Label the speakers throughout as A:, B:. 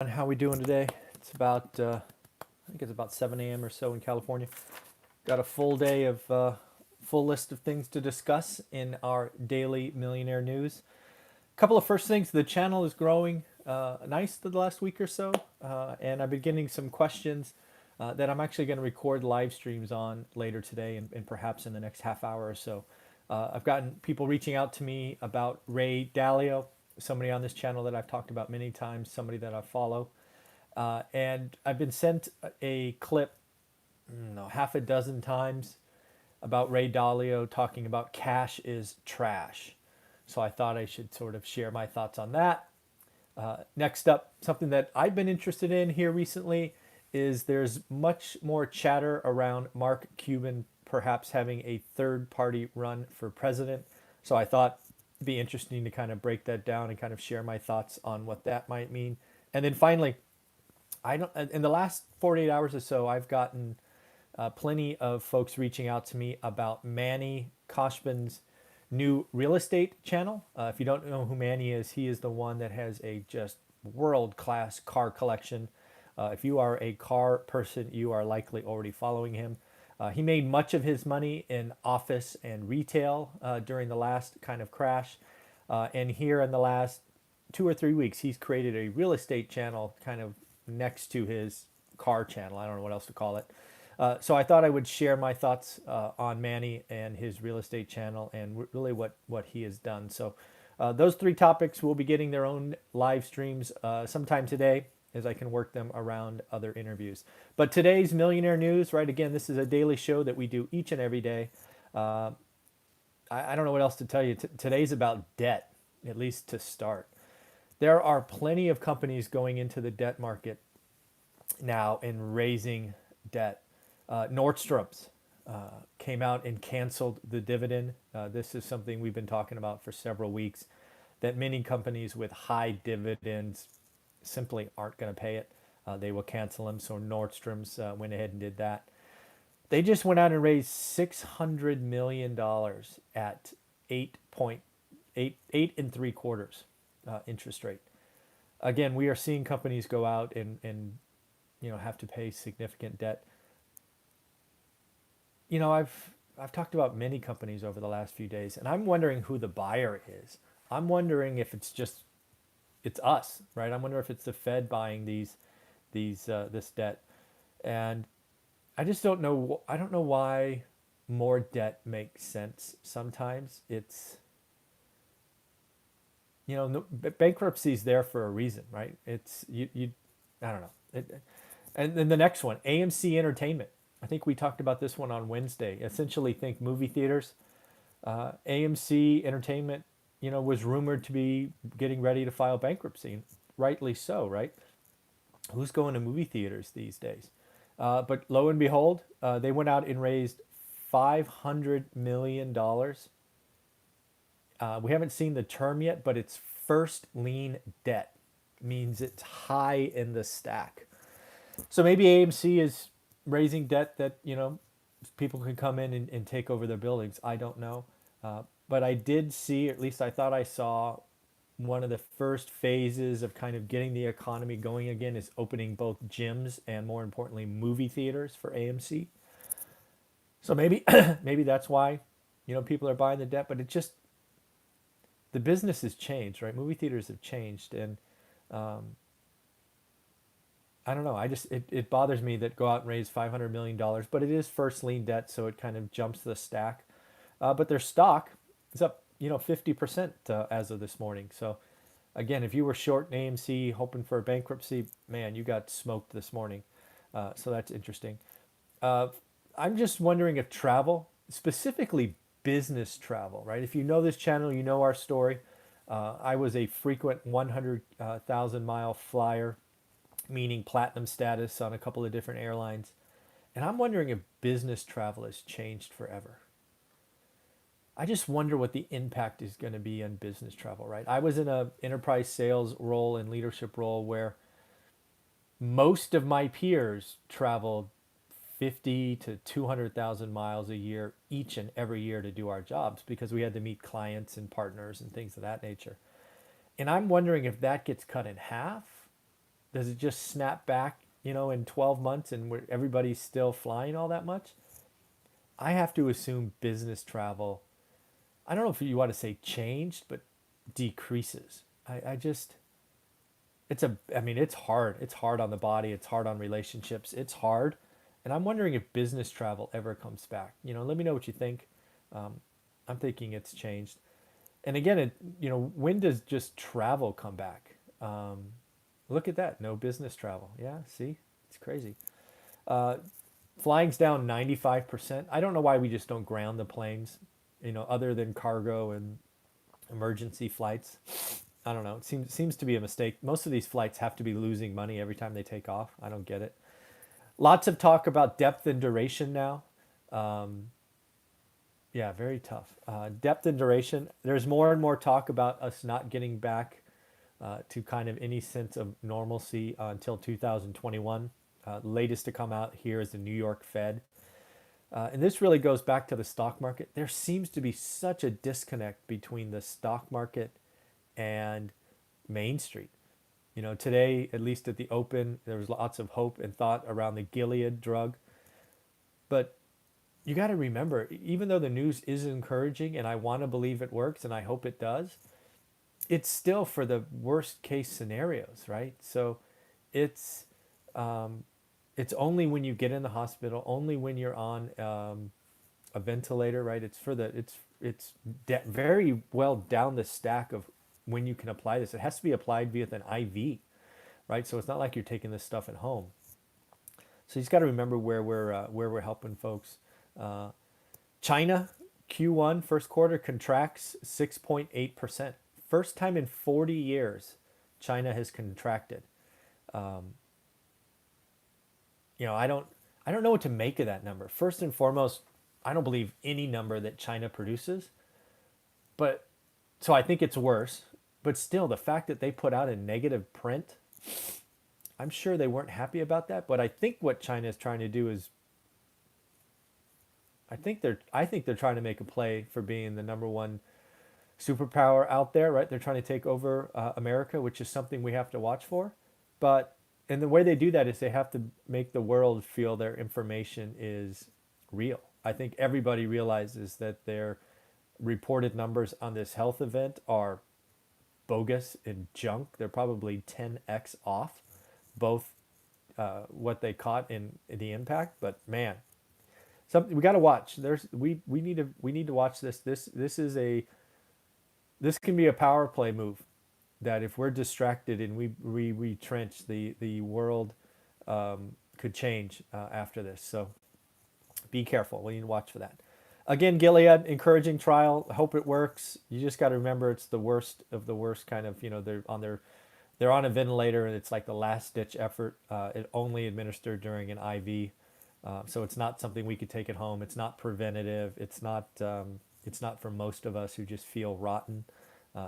A: And how we doing today? It's about I think it's about 7 a.m. or so in California. Got a full day of full list of things to discuss in our daily Millionaire news. A couple of first things: the channel is growing nice the last week or so, and I've been getting some questions that I'm actually going to record live streams on later today and perhaps in the next half hour or so. I've gotten people reaching out to me about Ray Dalio, somebody on this channel that I've talked about many times, somebody that I follow. And I've been sent a clip, no, half a dozen times about Ray Dalio talking about cash is trash. So I thought I should sort of share my thoughts on that. Next up, something that I've been interested in here recently is there's much more chatter around Mark Cuban perhaps having a third party run for president. So I thought it'd be interesting to kind of break that down and kind of share my thoughts on what that might mean. And then finally, I don't. In the last 48 hours or so, I've gotten plenty of folks reaching out to me about Manny Kaufman's new real estate channel. If you don't know who Manny is, he is the one that has a just world class car collection. If you are a car person, you are likely already following him. He made much of his money in office and retail during the last kind of crash. And here in the last 2 or 3 weeks, he's created a real estate channel kind of next to his car channel. I don't know what else to call it. So I thought I would share my thoughts on Manny and his real estate channel and really what he has done. So those three topics will be getting their own live streams sometime today as I can work them around other interviews. But today's Millionaire News, right? Again, this is a daily show that we do each and every day. I don't know what else to tell you. Today's about debt, at least to start. There are plenty of companies going into the debt market now and raising debt. Nordstrom's came out and canceled the dividend. This is something we've been talking about for several weeks, that many companies with high dividends simply aren't going to pay it. They will cancel them. So Nordstrom's went ahead and did that. They just went out and raised $600 million at 8.8 interest rate. Again, we are seeing companies go out and have to pay significant debt. I've talked about many companies over the last few days, and I'm wondering who the buyer is. I'm wondering if it's us, right? I'm wondering if it's the Fed buying this debt, and I just don't know. I don't know why more debt makes sense. Sometimes it's no, bankruptcy is there for a reason, right? It's you I don't know. And then the next one, AMC Entertainment. I think we talked about this one on Wednesday. Essentially, think movie theaters. AMC Entertainment, was rumored to be getting ready to file bankruptcy. Rightly so, right? Who's going to movie theaters these days? But lo and behold, they went out and raised $500 million. We haven't seen the term yet, but it's first lien debt. Means it's high in the stack. So maybe AMC is raising debt that, people can come in and take over their buildings. I don't know. But I did see, or at least I thought I saw, one of the first phases of kind of getting the economy going again is opening both gyms and, more importantly, movie theaters for AMC. So maybe maybe that's why, people are buying the debt. But it just, the business has changed, right? Movie theaters have changed, and I don't know. It bothers me that go out and raise $500 million, but it is first lien debt, so it kind of jumps the stack. But their stock is up, 50% as of this morning. So again, if you were short in AMC hoping for a bankruptcy, man, you got smoked this morning. So that's interesting. I'm just wondering if travel, specifically business travel, right? If you know this channel, you know our story. I was a frequent 100,000 mile flyer, meaning platinum status on a couple of different airlines. And I'm wondering if business travel has changed forever. I just wonder what the impact is going to be on business travel, right? I was in a enterprise sales role and leadership role where most of my peers traveled 50 to 200,000 miles a year each and every year to do our jobs because we had to meet clients and partners and things of that nature. And I'm wondering if that gets cut in half, Does it just snap back, in 12 months and everybody's still flying all that much? I have to assume business travel, I don't know if you want to say changed, but decreases. I just, I mean, it's hard. It's hard on the body. It's hard on relationships. It's hard. And I'm wondering if business travel ever comes back. Let me know what you think. Um, I'm thinking it's changed. And again, when does just travel come back? Look at that. No business travel. Yeah, see? It's crazy. Uh, Flying's down 95%. I don't know why we just don't ground the planes, other than cargo and emergency flights. I don't know. It seems to be a mistake. Most of these flights have to be losing money every time they take off. I don't get it. Lots of talk about depth and duration now. Um, yeah, very tough. Depth and duration. There's more and more talk about us not getting back to kind of any sense of normalcy until 2021. Latest to come out here is the New York Fed. And this really goes back to the stock market. There seems to be such a disconnect between the stock market and Main Street. Today, at least at the open, there was lots of hope and thought around the Gilead drug. But you got to remember, even though the news is encouraging and I want to believe it works and I hope it does, it's still for the worst case scenarios, right? So it's um, it's only when you get in the hospital, only when you're on a ventilator, right? Very well down the stack of when you can apply this. It has to be applied via an IV, right? So it's not like you're taking this stuff at home. So you just got to remember where we're helping folks. Uh, China Q1 first quarter contracts 6.8%. First time in 40 years, China has contracted. Um, I don't know what to make of that number. First and foremost, I don't believe any number that China produces, but so I think it's worse. But still, the fact that they put out a negative print, I'm sure they weren't happy about that. But I think what China is trying to do is, I think they're trying to make a play for being the number one superpower out there, right? They're trying to take over America, which is something we have to watch for. But and the way they do that is they have to make the world feel their information is real. I think everybody realizes that their reported numbers on this health event are bogus and junk. They're probably 10x off, both what they caught in the impact. But man, something we got to watch. We need to watch this. This can be a power play move. That if we're distracted and we retrench, the world could change after this. So be careful. We need to watch for that. Again, Gilead, encouraging trial. Hope it works. You just got to remember it's the worst of the worst kind of, they're on a ventilator and it's like the last ditch effort. It only administered during an IV. So it's not something we could take at home. It's not preventative. It's not for most of us who just feel rotten.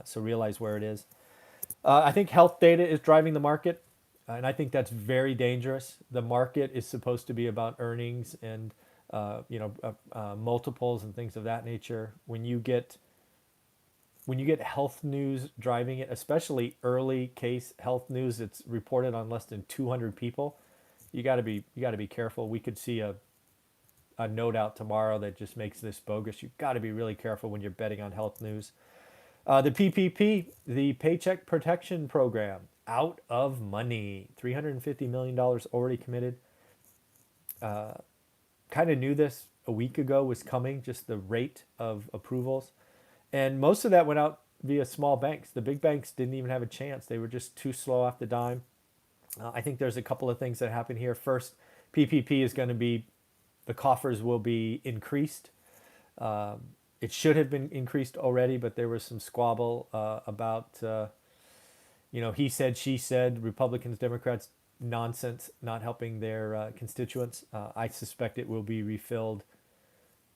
A: So realize where it is. I think health data is driving the market, and I think that's very dangerous. The market is supposed to be about earnings and multiples and things of that nature. When you get health news driving it, especially early case health news that's reported on less than 200 people, you got to be careful. We could see a note out tomorrow that just makes this bogus. You've got to be really careful when you're betting on health news. The PPP, the Paycheck Protection Program, out of money. $350 million already committed. Kind of knew this a week ago was coming, just the rate of approvals. And most of that went out via small banks. The big banks didn't even have a chance. They were just too slow off the dime. I think there's a couple of things that happen here. First, PPP is going to be, the coffers will be increased. It should have been increased already, but there was some squabble about, he said, she said, Republicans, Democrats, nonsense, not helping their constituents. I suspect it will be refilled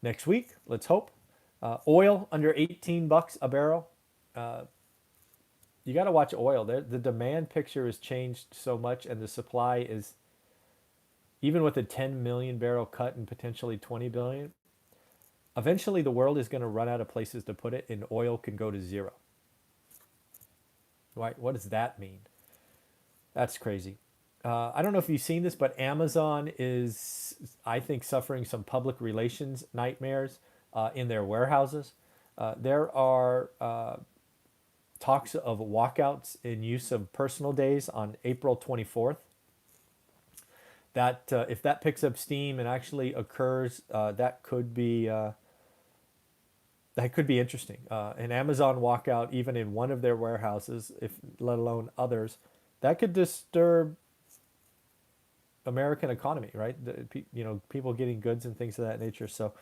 A: next week. Let's hope. Oil under $18 a barrel. You got to watch oil. The demand picture has changed so much, and the supply is, even with a 10 million barrel cut and potentially 20 billion. Eventually, the world is going to run out of places to put it, and oil can go to zero. Right? What does that mean? That's crazy. I don't know if you've seen this, but Amazon is, I think, suffering some public relations nightmares in their warehouses. There are talks of walkouts in use of personal days on April 24th. That if that picks up steam and actually occurs, that could be interesting. An Amazon walkout, even in one of their warehouses, if let alone others, that could disturb American economy, right? People getting goods and things of that nature. So,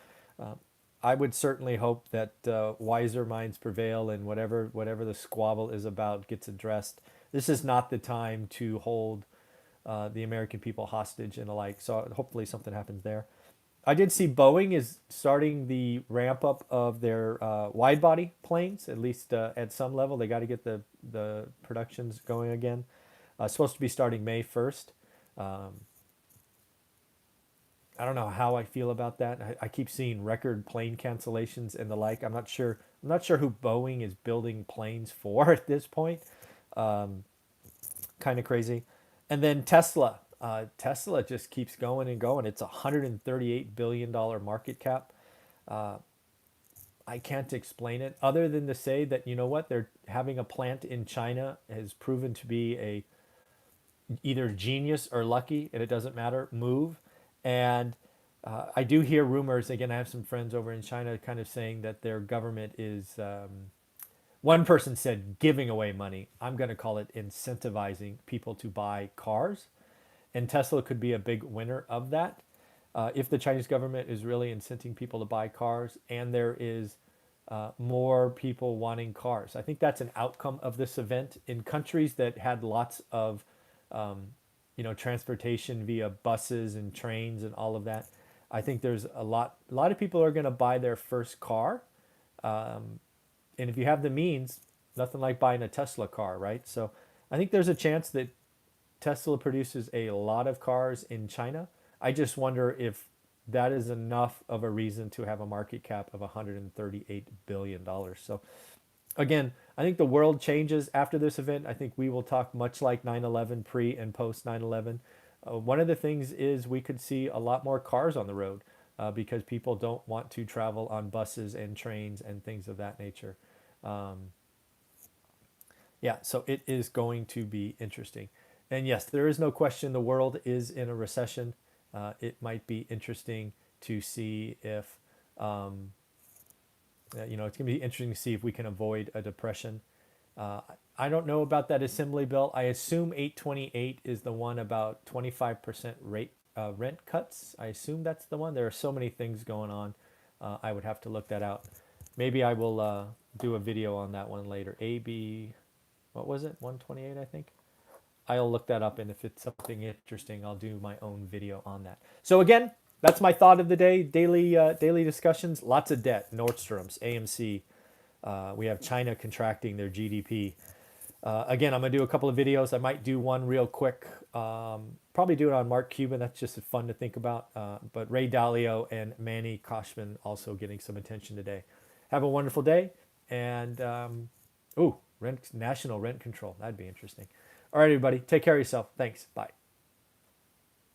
A: I would certainly hope that wiser minds prevail and whatever the squabble is about gets addressed. This is not the time to hold the American people hostage and alike. So hopefully something happens there. I did see Boeing is starting the ramp up of their wide body planes, at least at some level. They got to get the productions going again. Supposed to be starting May 1st. Um, I don't know how I feel about that. I keep seeing record plane cancellations and the like. I'm not sure. I'm not sure who Boeing is building planes for at this point. Um, Kind of crazy. And then Tesla. Tesla just keeps going and going. It's a $138 billion market cap. I can't explain it other than to say that, you know what, they're having a plant in China has proven to be a either genius or lucky, and it doesn't matter, move. And I do hear rumors, again, I have some friends over in China kind of saying that their government is, one person said giving away money. I'm going to call it incentivizing people to buy cars. And Tesla could be a big winner of that. If the Chinese government is really incenting people to buy cars and there is more people wanting cars. I think that's an outcome of this event in countries that had lots of transportation via buses and trains and all of that. I think there's a lot of people are going to buy their first car, and if you have the means, nothing like buying a Tesla car, right? So I think there's a chance that Tesla produces a lot of cars in China. I just wonder if that is enough of a reason to have a market cap of $138 billion. So again, I think the world changes after this event. I think we will talk much like 9/11, pre and post 9/11. One of the things is we could see a lot more cars on the road because people don't want to travel on buses and trains and things of that nature. Um, yeah, so it is going to be interesting. And yes, there is no question the world is in a recession. It might be interesting to see if um, it's going to be interesting to see if we can avoid a depression. Uh, I don't know about that assembly bill. I assume 828 is the one about 25% rent cuts. I assume that's the one. There are so many things going on. I would have to look that out. Maybe I will do a video on that one later. AB, what was it? 128, I think. I'll look that up, and if it's something interesting, I'll do my own video on that. So again, that's my thought of the day. Daily discussions. Lots of debt. Nordstrom's, AMC. We have China contracting their GDP. Again, I'm gonna do a couple of videos. I might do one real quick. Probably do it on Mark Cuban. That's just fun to think about. But Ray Dalio and Manny Kaufman also getting some attention today. Have a wonderful day. And national rent control. That'd be interesting. All right, everybody. Take care of yourself. Thanks. Bye.